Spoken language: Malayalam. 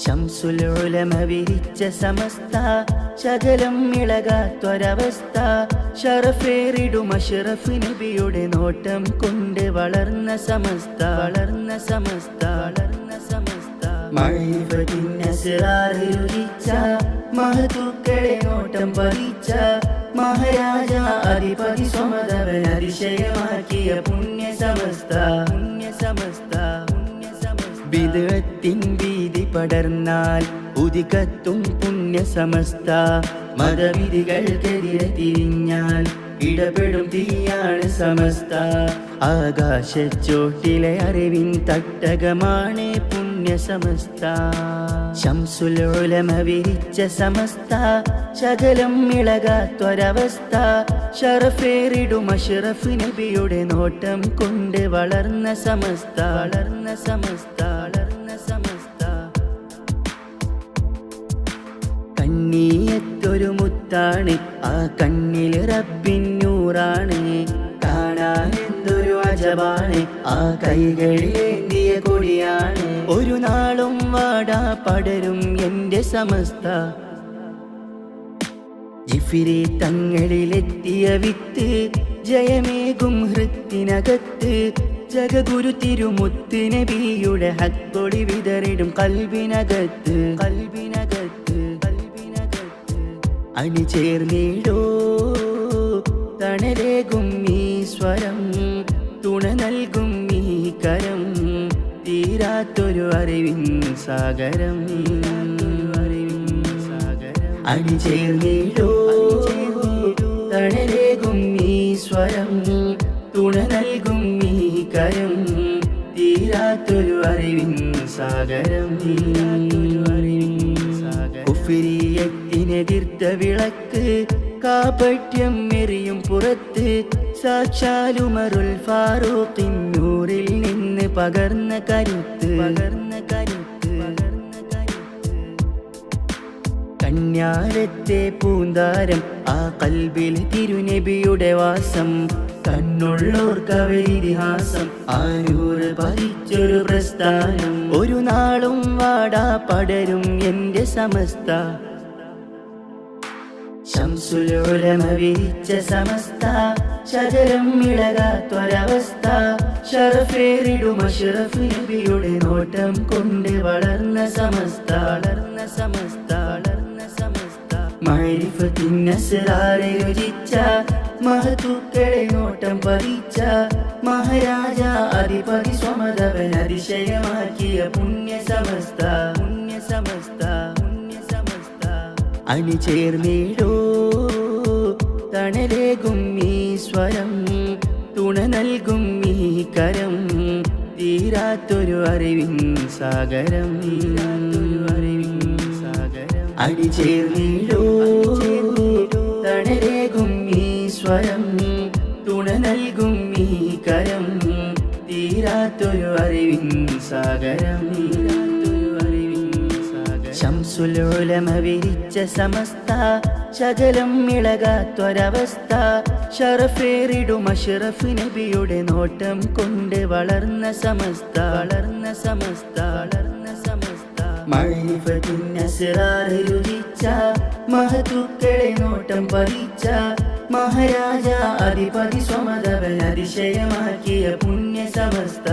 ശംസുൽ ഉലമ വിരിച്ച സമസ്ത ശകലം ഇളകാത്തൊരവസ്ഥ ഷറഫേറിടും അഷ്റഫ് നബിയുടെ നോട്ടം കൊണ്ട് വളർന്ന സമസ്ത മഅരിഫത്തിൻ അസ്റാറ് രുചിച്ച മഹതുക്കളെ നോട്ടം പതിച്ച മഹാരാജ അധിപതി സ്വമതവൻ അതിശയമാക്കിയ പുണ്യ സമസ്ത ബിദ്അത്തിൻ ഭീതി പടർന്നാൽ ഉദികത്തും പുണ്യ സമസ്ത മതവിധികൾക്കെതിരെ തിരിഞ്ഞാൽ ഇടപെടും തീയാണ് സമസ്ത ആകാശച്ചോട്ടിലെ അറിവിൻ തട്ടകമാണ് പുണ്യ സമസ്ത ശംസുൽ ഉലമ വിരിച്ച സമസ്ത ശകലം ഇളകാത്തൊരവസ്ഥ ഷറഫേറിടും അഷ്റഫ് നബിയുടെ നോട്ടം കൊണ്ട് വളർന്ന സമസ്ത കണ്ണീയത്തൊരു മുത്താണ് ആ കണ്ണിൽ റബ്ബിൻ നൂറാണ് കാണാൻ എന്തൊരു അജബാണ് ആ കൈകളിലേന്തിയ കൊടിയാണ് ഒരു നാളും വാടാ പടരും എന്റെ സമസ്ത ജിഫിരി തങ്ങളിലെത്തിയ വിത്ത് ജയമേകും ഹൃത്തിനകത്ത് ജഗഗുരു തിരുമുത്ത് നബിയുടെ ഹക്കൊടി വിതറിടും കൽബിനകത്ത് അണിചേർന്നിടോ തണലേകും ഈ സ്വരം തുണ നൽകും ഈ കരം തീരാത്തൊരു അറിവിൻ സാഗരം അണിചേർന്നിടോ തണലേകും ഈ സ്വരം തുണ നൽകും ഈ കരം തീരാത്തൊരു അറിവിൻ സാഗരം കുഫ്രിയത്തിനെതിർത്ത വിളക്ക് കാപട്യം എറിയും പുറത്ത് സാക്ഷാലുമറുൽ ഫാറൂഖിൻ നൂറിൽ നിന്ന് പകർന്ന കരുത്ത് കന്യാരത്തെ പൂന്താരം ആ കൽബിൽ തിരുനബിയുടെ വാസം കണ്ണുള്ളോർക്കവരിതിഹാസം ആരൂർ പതിച്ചൊരു പ്രസ്ഥാനം ഒരു നാളും വാടാ പടരും എന്റെ സമസ്ത ശംസുൽ ഉലമ വിരിച്ച സമസ്ത ശകലം ഇളകാത്തൊരവസ്ഥ ഷറഫേറിടും അഷ്റഫ് നബിയുടെ നോട്ടം കൊണ്ട് വളർന്ന സമസ്ത മഅരിഫത്തിൻ അസ്റാറ് രുചിച്ച മഹതുക്കളെ നോട്ടം പതിച്ച മഹാരാജ അധിപതി സ്വമതവൻ അതിശയമാക്കിയ പുണ്യ സമസ്ത അണിചേർന്നിടോ തണലേകും ഈ സ്വരം തുണ നൽകും ഈ കരം തീരാത്തൊരു അറിവിൻ സാഗരം അണിചേർന്നിടോ തണലേകും ഈ സ്വരം തുണ നൽകും ഈ കരം തീരാത്തൊരു അറിവിൻ സാഗരം ശംസുൽ ഉലമ വിരിച്ച സമസ്ത ശകലം ഇളകാത്തൊരവസ്ഥ ഷറഫേറിടും അഷ്റഫ് നബിയുടെ നോട്ടം കൊണ്ട് വളർന്ന സമസ്ത മഅരിഫത്തിൻ അസ്റാറ് രുചിച്ച മഹതുക്കളെ നോട്ടം പതിച്ച മഹാരാജ അധിപതി സ്വമതവൻ അതിശയമാക്കിയ പുണ്യ സമസ്ത